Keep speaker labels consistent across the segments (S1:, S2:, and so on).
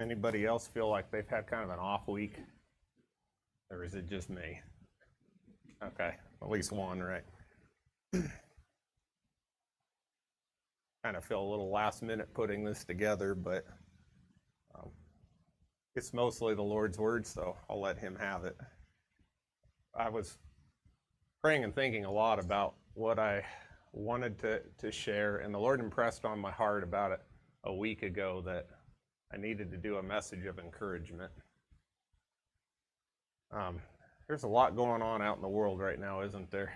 S1: Anybody else feel like they've had kind of an off week? Or is it just me? Okay, at least one, right? Kind of feel a little last minute putting this together, but it's mostly the Lord's word, so I'll let him have it. I was praying and thinking a lot about what I wanted to share, and the Lord impressed on my heart about it a week ago that I needed to do a message of encouragement. There's a lot going on out in the world right now, isn't there?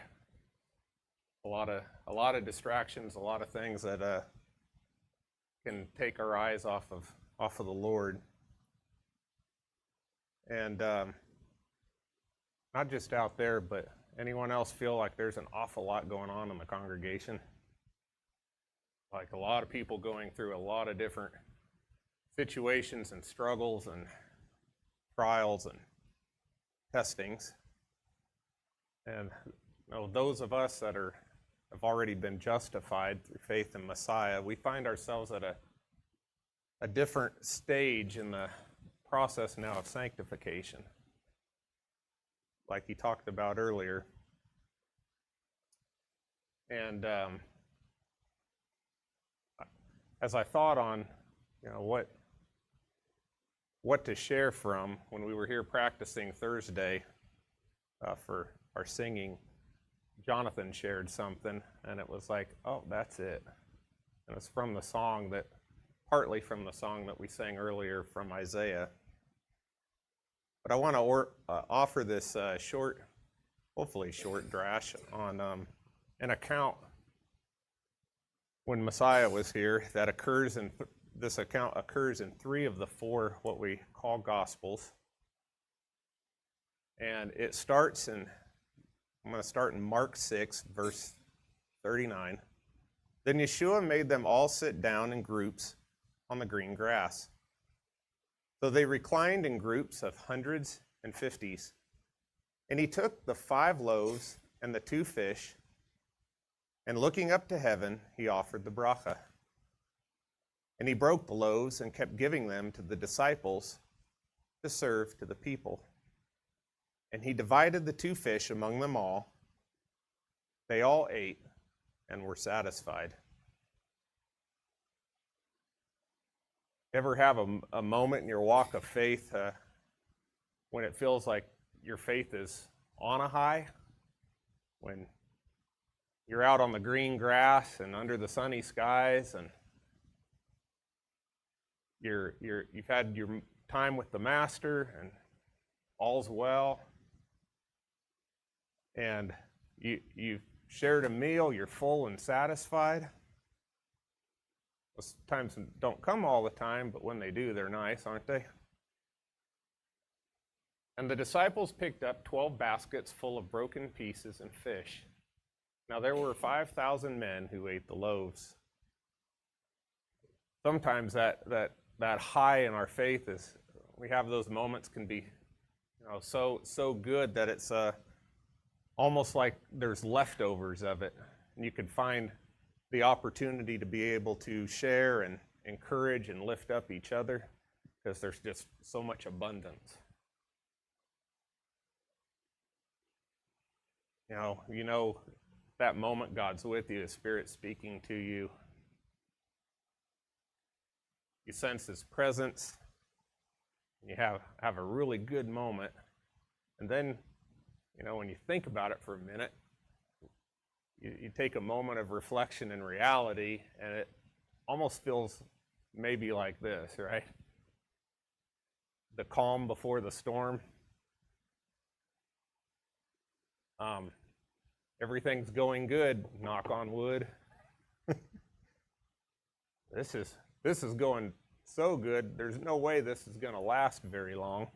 S1: A lot of distractions, a lot of things that can take our eyes off of the Lord. And not just out there, but anyone else feel like there's an awful lot going on in the congregation? Like a lot of people going through a lot of different situations and struggles and trials and testings. And those of us that have already been justified through faith in Messiah, we find ourselves at a different stage in the process now of sanctification, like he talked about earlier. And as I thought on, what to share from, when we were here practicing Thursday for our singing, Jonathan shared something, and it was like, oh, that's it. And it's from the song partly from the song that we sang earlier from Isaiah. But I want to offer this hopefully short drash on an account when Messiah was here that occurs in this account occurs in 3 of the 4 what we call Gospels. And it starts I'm going to start in Mark 6, verse 39. Then Yeshua made them all sit down in groups on the green grass. So they reclined in groups of hundreds and 50s. And he took the 5 loaves and the 2 fish, and looking up to heaven, he offered the bracha. And he broke the loaves and kept giving them to the disciples to serve to the people. And he divided the 2 fish among them all. They all ate and were satisfied. Ever have a moment in your walk of faith when it feels like your faith is on a high? When you're out on the green grass and under the sunny skies, and you've had your time with the Master, and all's well, and you've shared a meal, you're full and satisfied. Those times don't come all the time, but when they do, they're nice, aren't they? And the disciples picked up 12 baskets full of broken pieces and fish. Now there were 5,000 men who ate the loaves. Sometimes that high in our faith is, we have those moments can be, so good that it's almost like there's leftovers of it, and you could find the opportunity to be able to share and encourage and lift up each other because there's just so much abundance. You know that moment God's with you, His Spirit speaking to you. You sense His presence. You have a really good moment. And then, when you think about it for a minute, you take a moment of reflection and reality, and it almost feels maybe like this, right? The calm before the storm. Everything's going good, knock on wood. This is going so good, there's no way this is going to last very long.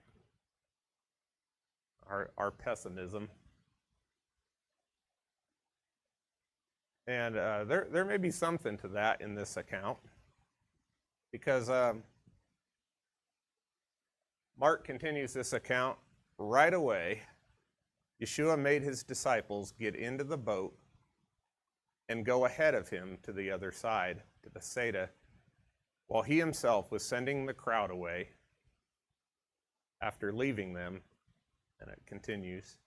S1: Our pessimism. And there may be something to that in this account, because Mark continues this account right away. Yeshua made his disciples get into the boat and go ahead of him to the other side, to Bethsaida, while he himself was sending the crowd away after leaving them. And it continues.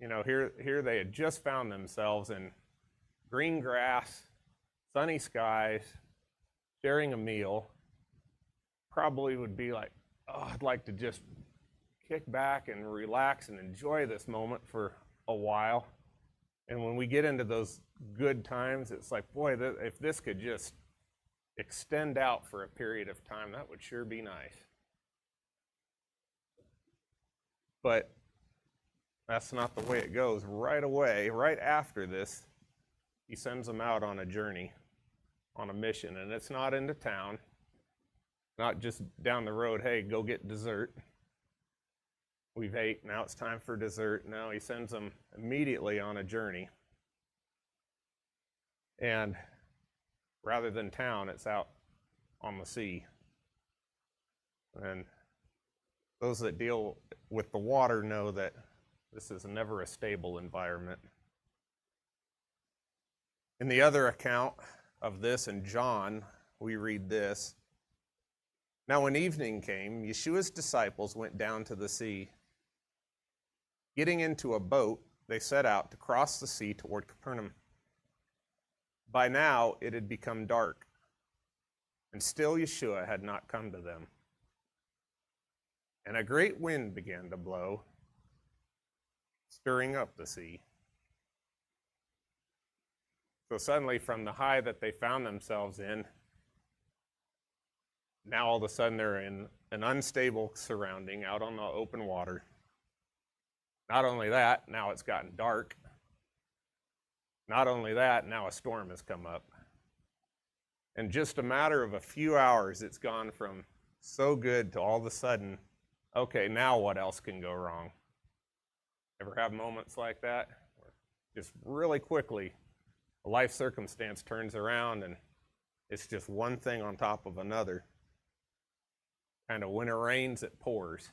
S1: You know, here they had just found themselves in green grass, sunny skies, sharing a meal. Probably would be like, oh, I'd like to just kick back and relax and enjoy this moment for a while. And when we get into those good times, it's like, boy, if this could just extend out for a period of time, that would sure be nice. But that's not the way it goes. Right away, right after this, he sends them out on a journey, on a mission. And it's not into town, not just down the road, hey, go get dessert. We've ate, now it's time for dessert. No, he sends them immediately on a journey. And rather than town, it's out on the sea. And those that deal with the water know that this is never a stable environment. In the other account of this in John, we read this. Now when evening came, Yeshua's disciples went down to the sea. Getting into a boat, they set out to cross the sea toward Capernaum. By now it had become dark, and still Yeshua had not come to them. And a great wind began to blow, stirring up the sea. So suddenly, from the high that they found themselves in, now all of a sudden they're in an unstable surrounding out on the open water. Not only that, now it's gotten dark. Not only that, now a storm has come up. In just a matter of a few hours, it's gone from so good to all of a sudden, okay, now what else can go wrong? Ever have moments like that? Just really quickly, a life circumstance turns around and it's just one thing on top of another. Kind of when it rains, it pours.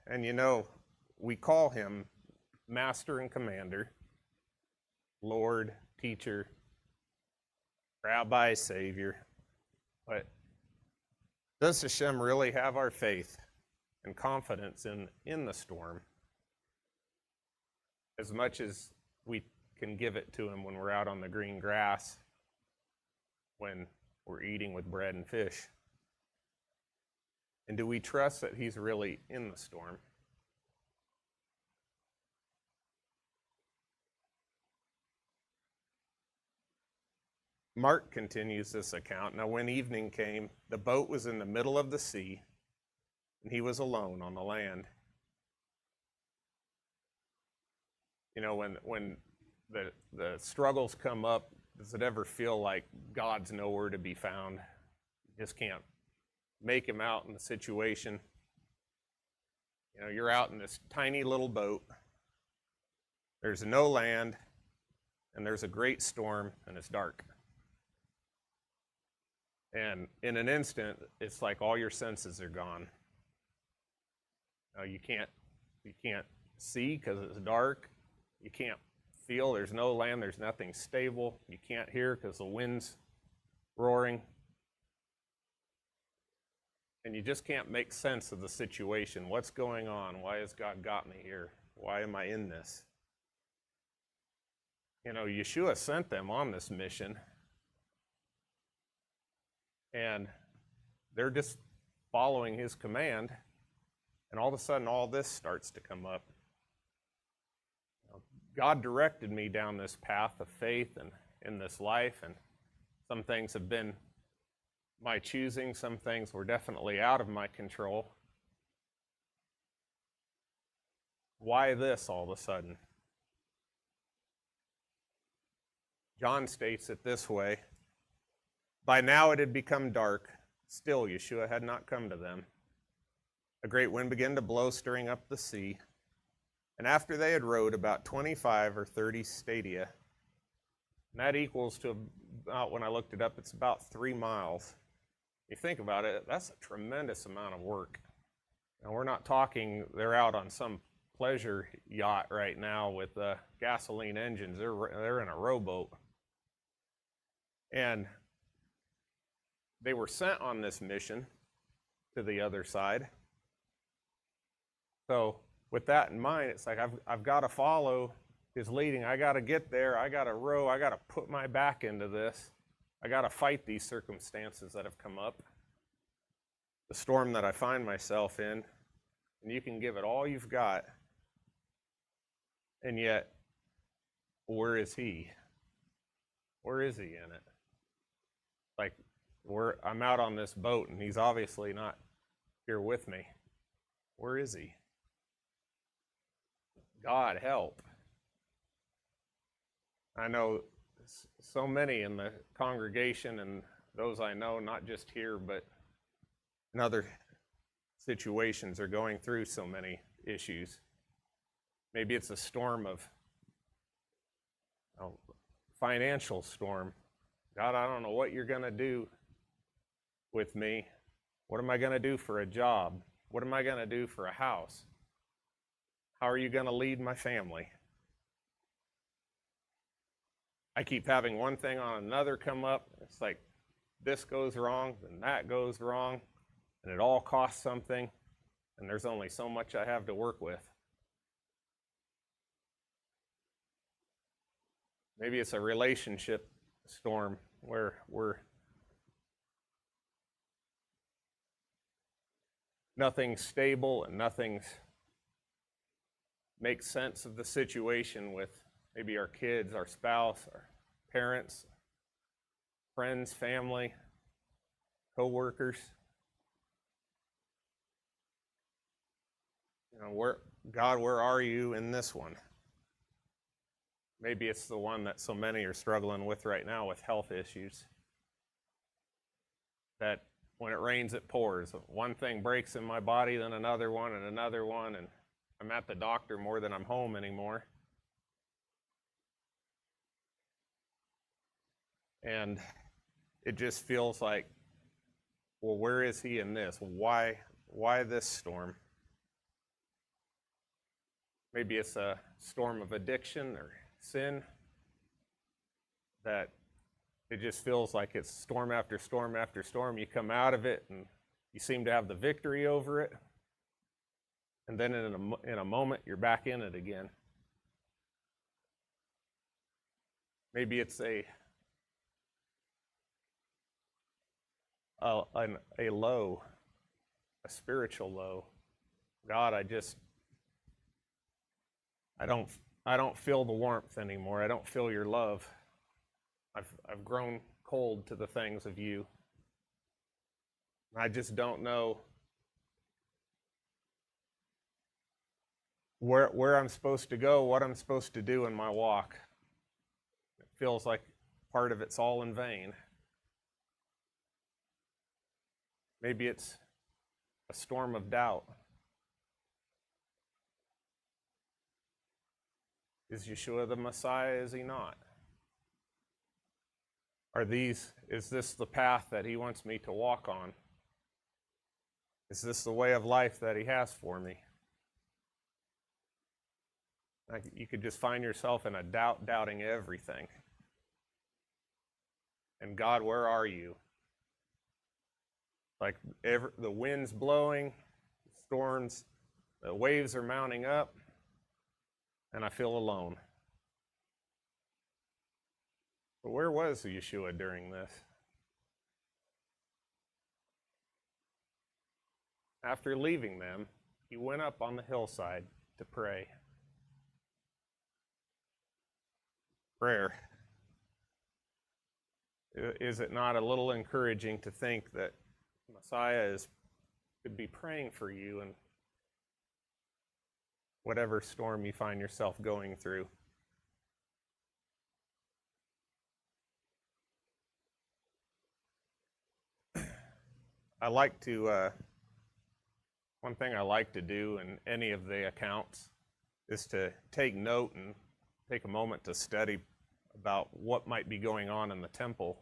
S1: And you know, we call him Master and Commander, Lord, Teacher, Rabbi, Savior. But does Hashem really have our faith and confidence in the storm as much as we can give it to him when we're out on the green grass, when we're eating with bread and fish? And do we trust that he's really in the storm? Mark continues this account. Now, when evening came, the boat was in the middle of the sea, and he was alone on the land. You know, when the struggles come up, does it ever feel like God's nowhere to be found? You just can't make him out in the situation. You know, you're out in this tiny little boat. There's no land, and there's a great storm, and it's dark. And in an instant, it's like all your senses are gone. You can't see because it's dark. You can't feel. There's no land. There's nothing stable. You can't hear because the wind's roaring. And you just can't make sense of the situation. What's going on? Why has God got me here? Why am I in this? You know, Yeshua sent them on this mission. And they're just following his command. And all of a sudden, all this starts to come up. God directed me down this path of faith and in this life. And some things have been my choosing. Some things were definitely out of my control. Why this all of a sudden? John states it this way. By now it had become dark. Still, Yeshua had not come to them. A great wind began to blow, stirring up the sea. And after they had rowed about 25 or 30 stadia, and that equals to about, when I looked it up, it's about 3 miles. You think about it, that's a tremendous amount of work. And we're not talking they're out on some pleasure yacht right now with gasoline engines. They're in a rowboat. And they were sent on this mission to the other side. So with that in mind, it's like I've got to follow his leading. I got to get there. I got to row. I got to put my back into this. I got to fight these circumstances that have come up, the storm that I find myself in, and you can give it all you've got, and yet, where is he? Where is he in it? Like, I'm out on this boat, and he's obviously not here with me. Where is he? God, help. I know so many in the congregation and those I know, not just here, but in other situations, are going through so many issues. Maybe it's a storm of financial storm. God, I don't know what you're going to do with me. What am I going to do for a job? What am I going to do for a house? How are you going to lead my family? I keep having one thing on another come up. It's like this goes wrong, then that goes wrong, and it all costs something, and there's only so much I have to work with. Maybe it's a relationship storm where nothing's stable and nothing's makes sense of the situation with maybe our kids, our spouse, our parents, friends, family, co-workers. God, where are you in this one? Maybe it's the one that so many are struggling with right now with health issues. That when it rains, it pours. One thing breaks in my body, then another one, and I'm at the doctor more than I'm home anymore. And it just feels like, well, where is he in this? Why this storm? Maybe it's a storm of addiction or sin, that it just feels like it's storm after storm after storm. You come out of it and you seem to have the victory over it, and then in a moment you're back in it again. Maybe it's a low, a spiritual low. God, I don't feel the warmth anymore. I don't feel your love. I've grown cold to the things of you. I just don't know where I'm supposed to go, what I'm supposed to do in my walk. It feels like part of it's all in vain. Maybe it's a storm of doubt. Is Yeshua the Messiah? Is he not? Is this the path that he wants me to walk on? Is this the way of life that he has for me? You could just find yourself in a doubting everything. And God, where are you? Like the wind's blowing, storms, the waves are mounting up, and I feel alone. But where was Yeshua during this? After leaving them, he went up on the hillside to pray. Prayer. Is it not a little encouraging to think that Messiah could be praying for you in whatever storm you find yourself going through? One thing I like to do in any of the accounts is to take note and take a moment to study about what might be going on in the temple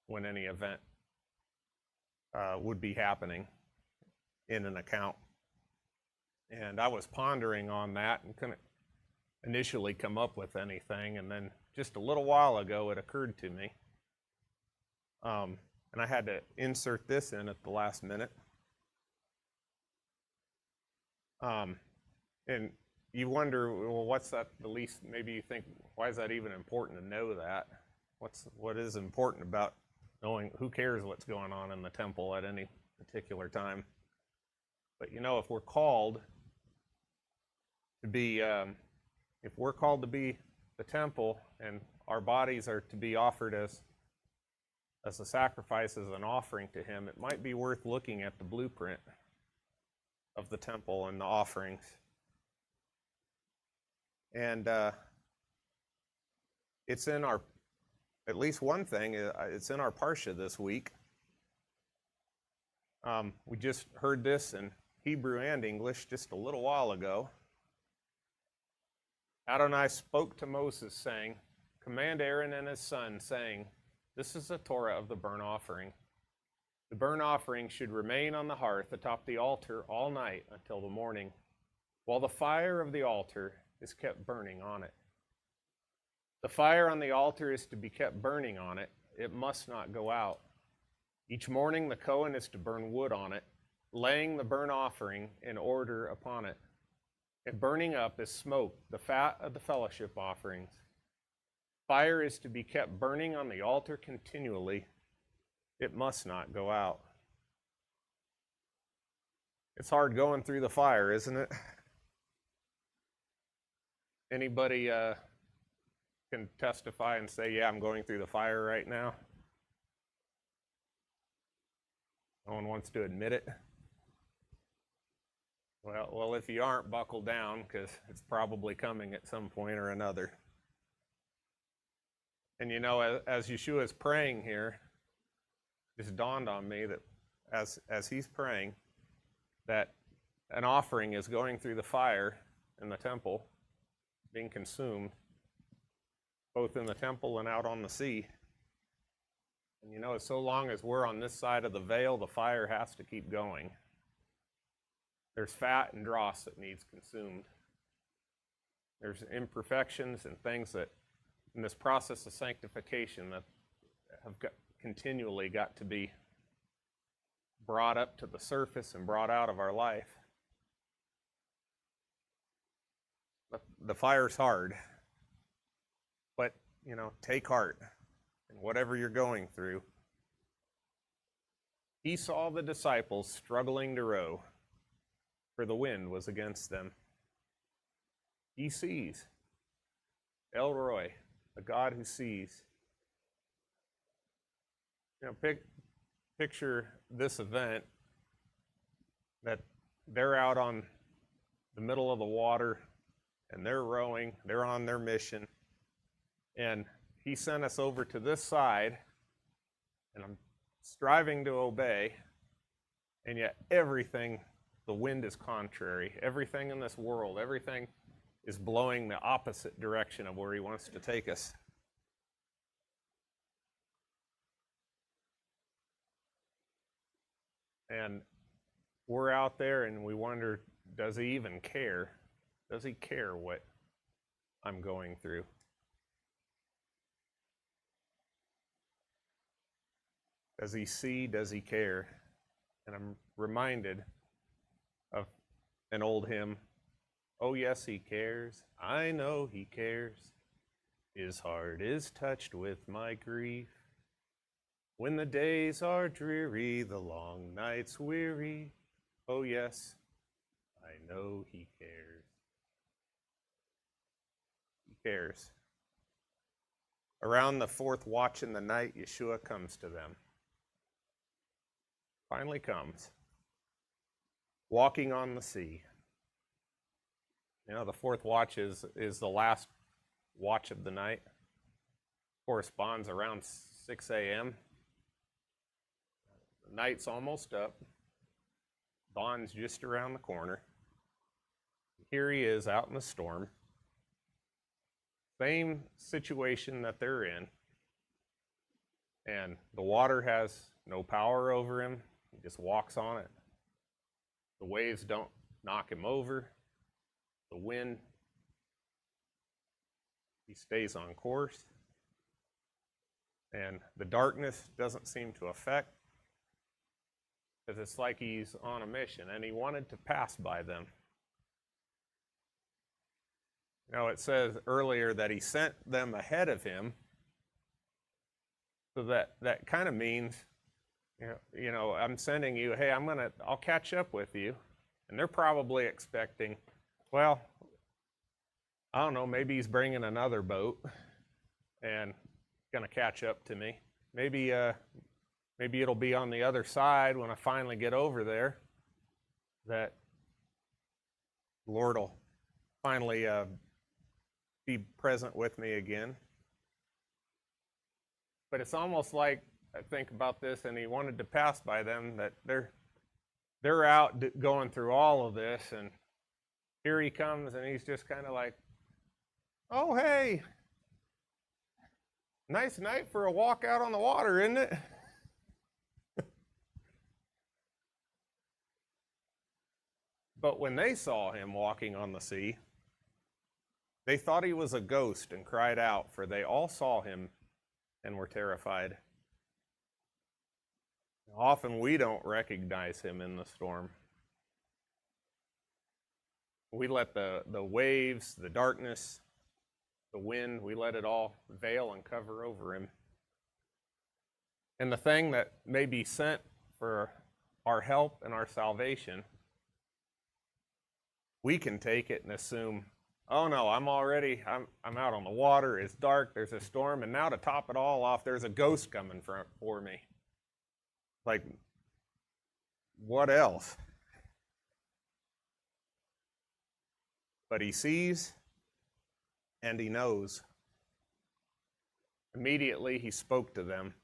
S1: when any event would be happening in an account. And I was pondering on that and couldn't initially come up with anything, and then just a little while ago it occurred to me. And And I had to insert this in at the last minute. And you wonder, well, what's that? The least, maybe you think, why is that even important to know that? What is important about knowing? Who cares what's going on in the temple at any particular time? But if we're called to be, the temple, and our bodies are to be offered as a sacrifice, as an offering to Him, it might be worth looking at the blueprint of the temple and the offerings. And it's in our, at least one thing, it's in our Parsha this week. We just heard this in Hebrew and English just a little while ago. Adonai spoke to Moses, saying, "Command Aaron and his son, saying, this is the Torah of the burnt offering. The burnt offering should remain on the hearth atop the altar all night until the morning, while the fire of the altar is kept burning on it. The fire on the altar is to be kept burning on it. It must not go out. Each morning the Kohen is to burn wood on it, laying the burnt offering in order upon it, and burning up as smoke the fat of the fellowship offerings. Fire is to be kept burning on the altar continually. It must not go out." It's hard going through the fire, isn't it? Anybody can testify and say, yeah, I'm going through the fire right now? No one wants to admit it? Well, if you aren't, buckle down, because it's probably coming at some point or another. And as Yeshua is praying here, it just dawned on me that as he's praying, that an offering is going through the fire in the temple, being consumed, both in the temple and out on the sea. And so long as we're on this side of the veil, the fire has to keep going. There's fat and dross that needs consumed. There's imperfections and things that, in this process of sanctification, that have continually got to be brought up to the surface and brought out of our life. But the fire's hard. But, take heart in whatever you're going through. He saw the disciples struggling to row, for the wind was against them. He sees. El Roy, the God who sees. Picture this event, that they're out on the middle of the water, and they're rowing, they're on their mission, and he sent us over to this side, and I'm striving to obey, and yet the wind is contrary. Everything in this world, everything is blowing the opposite direction of where he wants to take us. And we're out there and we wonder, does he even care? Does he care what I'm going through? Does he see? Does he care? And I'm reminded of an old hymn. Oh, yes, he cares. I know he cares. His heart is touched with my grief. When the days are dreary, the long nights weary, oh yes, I know he cares. He cares. Around the fourth watch in the night, Yeshua comes to them. Finally comes, walking on the sea. The fourth watch is the last watch of the night. Corresponds around 6 a.m. The night's almost up. Dawn's just around the corner. Here he is out in the storm. Same situation that they're in. And the water has no power over him. He just walks on it. The waves don't knock him over. The wind, he stays on course. And the darkness doesn't seem to affect, because it's like he's on a mission, and he wanted to pass by them. You know, it says earlier that he sent them ahead of him, so that kind of means, I'm sending you, hey, I'll catch up with you. And they're probably expecting, well, I don't know, maybe he's bringing another boat and going to catch up to me. Maybe it'll be on the other side when I finally get over there that the Lord will finally be present with me again. But it's almost like, I think about this, and he wanted to pass by them, that they're out going through all of this, and here he comes, and he's just kind of like, oh, hey, nice night for a walk out on the water, isn't it? But when they saw him walking on the sea, they thought he was a ghost and cried out, for they all saw him and were terrified. Often we don't recognize him in the storm. We let the waves, the darkness, the wind, we let it all veil and cover over him. And the thing that may be sent for our help and our salvation, we can take it and assume, oh no, I'm out on the water, it's dark, there's a storm, and now to top it all off, there's a ghost coming for me. Like, what else? But he sees and he knows. Immediately he spoke to them.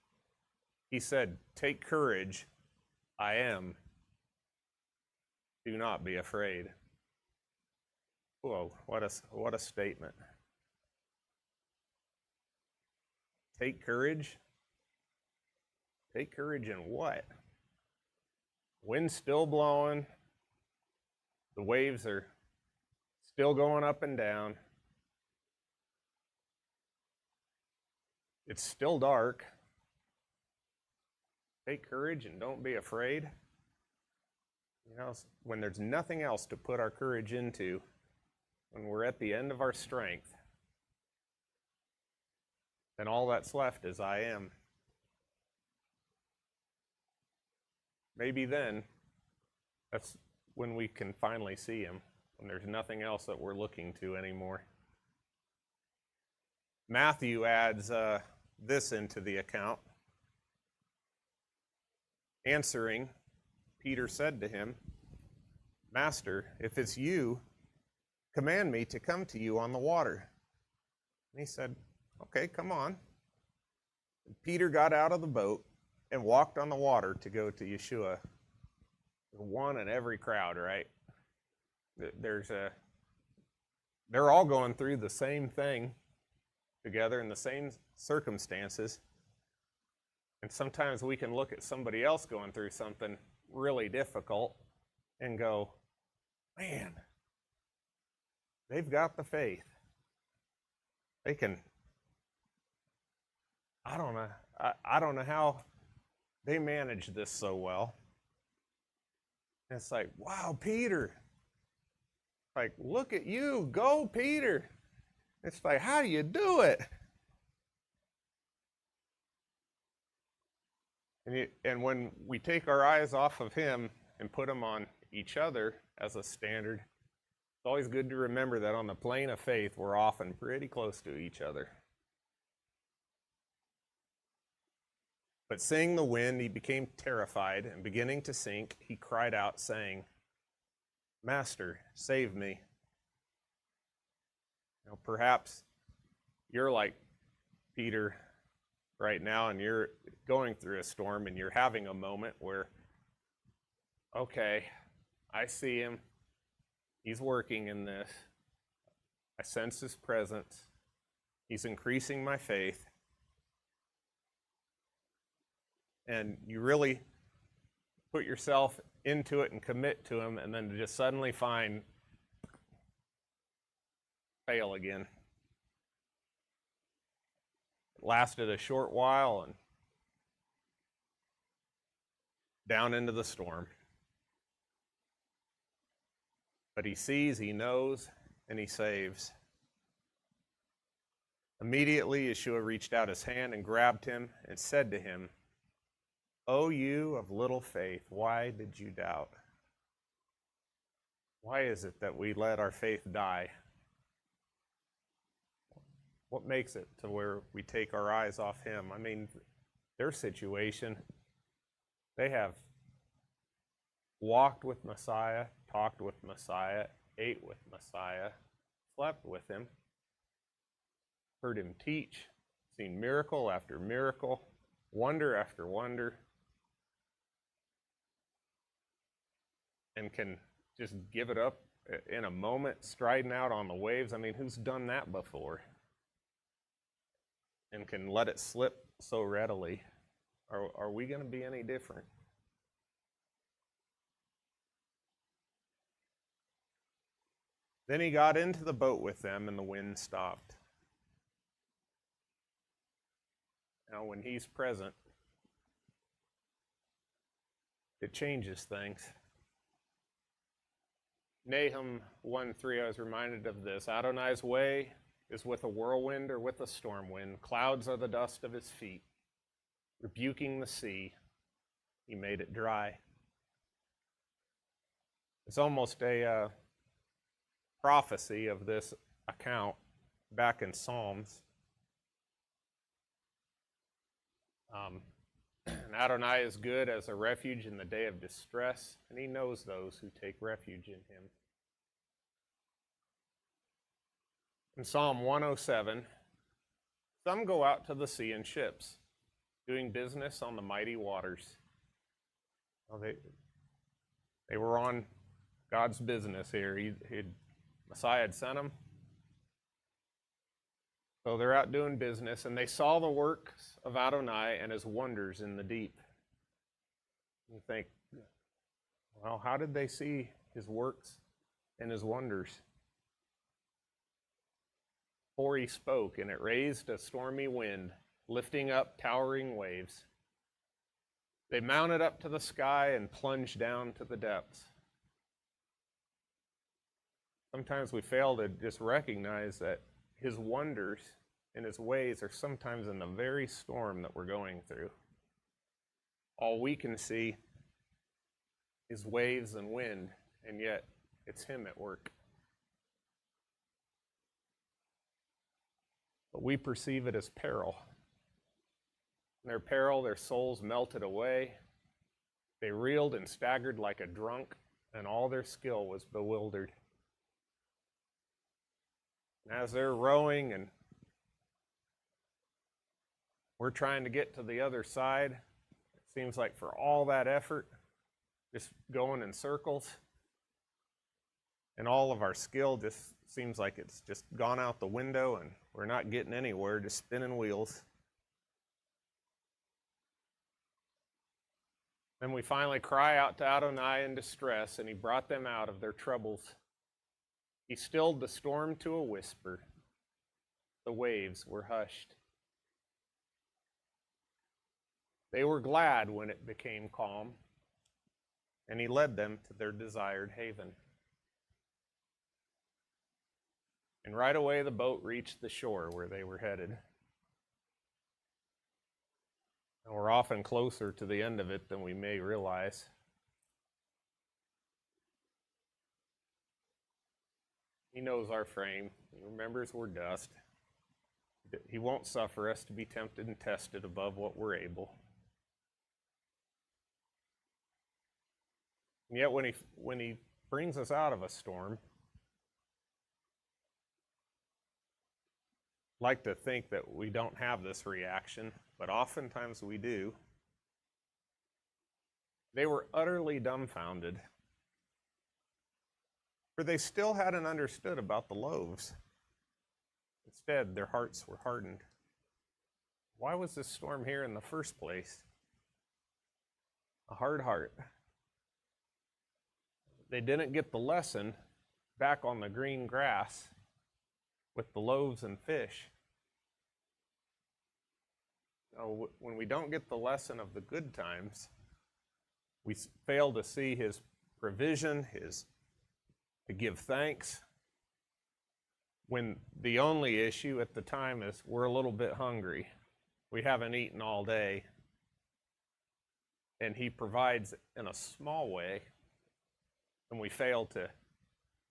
S1: He said, "Take courage, I am. Do not be afraid." Whoa, what a statement. Take courage? Take courage in what? Wind's still blowing. The waves are still going up and down. It's still dark. Take courage and don't be afraid. You know, when there's nothing else to put our courage into, when we're at the end of our strength, then all that's left is I am. Maybe then, that's when we can finally see him, when there's nothing else that we're looking to anymore. Matthew adds this into the account. Answering, Peter said to him, "Master, if it's you, command me to come to you on the water." And he said, "Okay, come on." And Peter got out of the boat and walked on the water to go to Yeshua. One in every crowd, right? They're all going through the same thing together in the same circumstances. And sometimes we can look at somebody else going through something really difficult and go, man, they've got the faith. They can, I don't know how they manage this so well. And it's like, wow, Peter. Like, look at you, go, Peter. It's like, how do you do it? And when we take our eyes off of him and put them on each other as a standard, it's always good to remember that on the plane of faith, we're often pretty close to each other. But seeing the wind, he became terrified, and beginning to sink, he cried out, saying, "Master, save me." You know, perhaps you're like Peter right now, and you're going through a storm, and you're having a moment where, okay, I see him. He's working in this. I sense his presence. He's increasing my faith. And you really put yourself into it and commit to him, and then to just suddenly fail again. lasted a short while and down into the storm. But he sees, he knows, and he saves. Immediately, Yeshua reached out his hand and grabbed him and said to him, "O you of little faith, why did you doubt?" Why is it that we let our faith die? What makes it to where we take our eyes off him? I mean, their situation, they have walked with Messiah, talked with Messiah, ate with Messiah, slept with him, heard him teach, seen miracle after miracle, wonder after wonder, and can just give it up in a moment, striding out on the waves. I mean, who's done that before? And can let it slip so readily. Are we going to be any different? Then he got into the boat with them, and the wind stopped. Now, when he's present, it changes things. Nahum 1:3, I was reminded of this. Adonai's way is with a whirlwind or with a storm wind. Clouds are the dust of his feet. Rebuking the sea, he made it dry. It's almost a prophecy of this account back in Psalms. And Adonai is good as a refuge in the day of distress, and he knows those who take refuge in him. In Psalm 107, some go out to the sea in ships, doing business on the mighty waters. Well, they were on God's business here. Messiah had sent them. So they're out doing business, and they saw the works of Adonai and his wonders in the deep. You think, well, how did they see his works and his wonders? For he spoke, and it raised a stormy wind, lifting up towering waves. They mounted up to the sky and plunged down to the depths. Sometimes we fail to just recognize that his wonders and his ways are sometimes in the very storm that we're going through. All we can see is waves and wind, and yet it's him at work. But we perceive it as peril. In their peril, their souls melted away. They reeled and staggered like a drunk, and all their skill was bewildered. And as they're rowing and we're trying to get to the other side, it seems like for all that effort, just going in circles, and all of our skill just seems like it's just gone out the window and we're not getting anywhere, just spinning wheels. Then we finally cry out to Adonai in distress, and he brought them out of their troubles. He stilled the storm to a whisper. The waves were hushed. They were glad when it became calm, and he led them to their desired haven. And right away the boat reached the shore where they were headed. And we're often closer to the end of it than we may realize. He knows our frame. He remembers we're dust. He won't suffer us to be tempted and tested above what we're able. And yet when he brings us out of a storm, I like to think that we don't have this reaction, but oftentimes we do. They were utterly dumbfounded, for they still hadn't understood about the loaves. Instead, their hearts were hardened. Why was this storm here in the first place? A hard heart. They didn't get the lesson back on the green grass with the loaves and fish. When we don't get the lesson of the good times, we fail to see his provision, to give thanks, when the only issue at the time is we're a little bit hungry. We haven't eaten all day. And he provides in a small way, and we fail to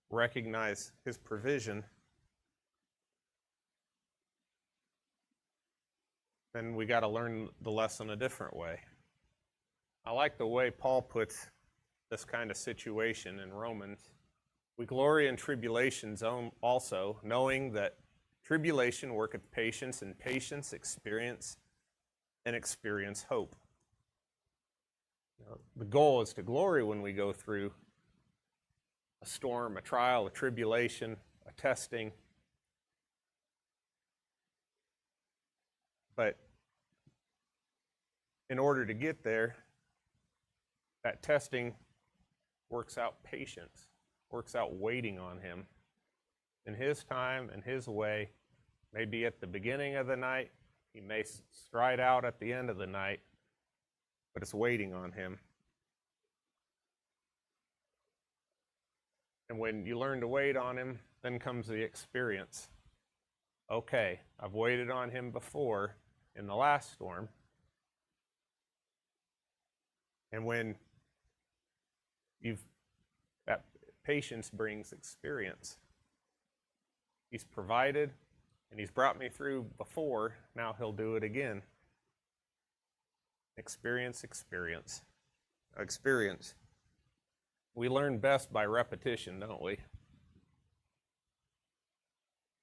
S1: recognize his provision, then we got to learn the lesson a different way. I like the way Paul puts this kind of situation in Romans. We glory in tribulations also, knowing that tribulation worketh patience, and patience experience, and experience hope. The goal is to glory when we go through a storm, a trial, a tribulation, a testing. But in order to get there, that testing works out patience, works out waiting on him in his time and his way. Maybe at the beginning of the night, he may stride out at the end of the night, but it's waiting on him. And when you learn to wait on him, then comes the experience. Okay, I've waited on him before in the last storm. And when that patience brings experience. He's provided, and he's brought me through before, now he'll do it again. Experience. We learn best by repetition, don't we?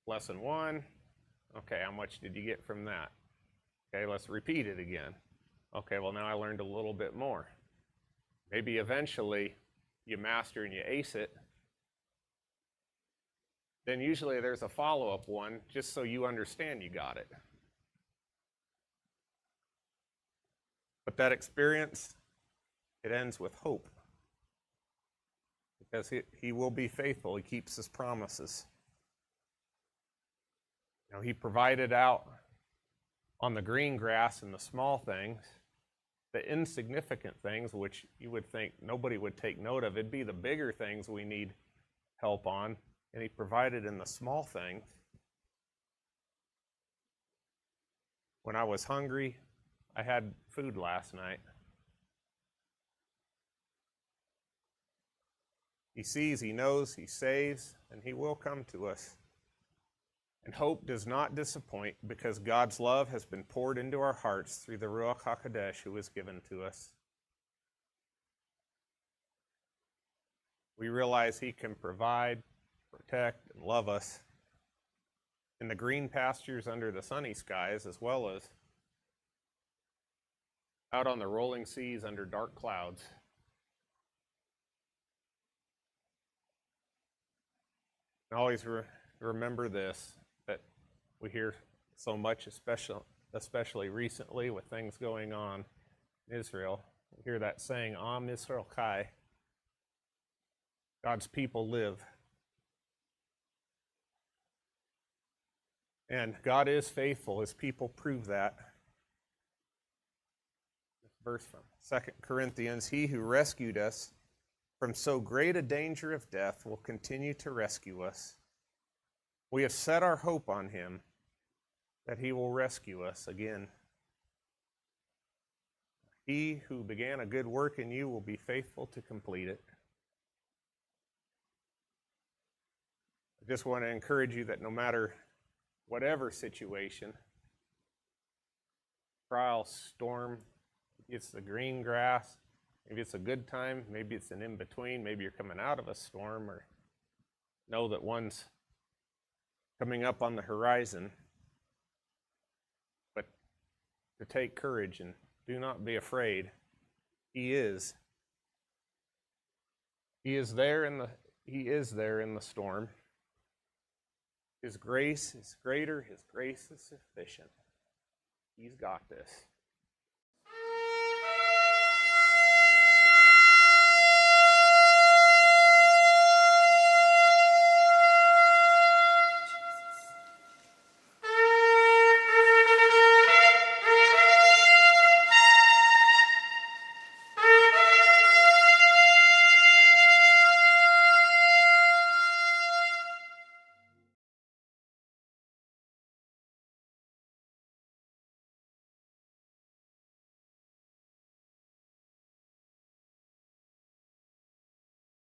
S1: Lesson 1, okay, how much did you get from that? Okay, let's repeat it again. Okay, well now I learned a little bit more. Maybe eventually you master and you ace it. Then usually there's a follow-up one just so you understand you got it. But that experience, it ends with hope. Because he will be faithful. He keeps his promises. He provided out on the green grass and the small things, the insignificant things, which you would think nobody would take note of. It'd be the bigger things we need help on, and he provided in the small things. When I was hungry, I had food last night. He sees, he knows, he saves, and he will come to us. And hope does not disappoint, because God's love has been poured into our hearts through the Ruach HaKodesh who was given to us. We realize he can provide, protect, and love us in the green pastures under the sunny skies, as well as out on the rolling seas under dark clouds. And always remember this, that we hear so much, especially recently with things going on in Israel. We hear that saying, Am Yisrael Chai. God's people live. And God is faithful. His people prove that. This verse from 2 Corinthians, he who rescued us from so great a danger of death will continue to rescue us. We have set our hope on him, that he will rescue us again. He who began a good work in you will be faithful to complete it. I just want to encourage you that no matter whatever situation, trial, storm, it's the green grass, maybe it's a good time, maybe it's an in-between, maybe you're coming out of a storm, or know that one's coming up on the horizon. But to take courage and do not be afraid. He is there in the storm. His grace is greater, his grace is sufficient. He's got this.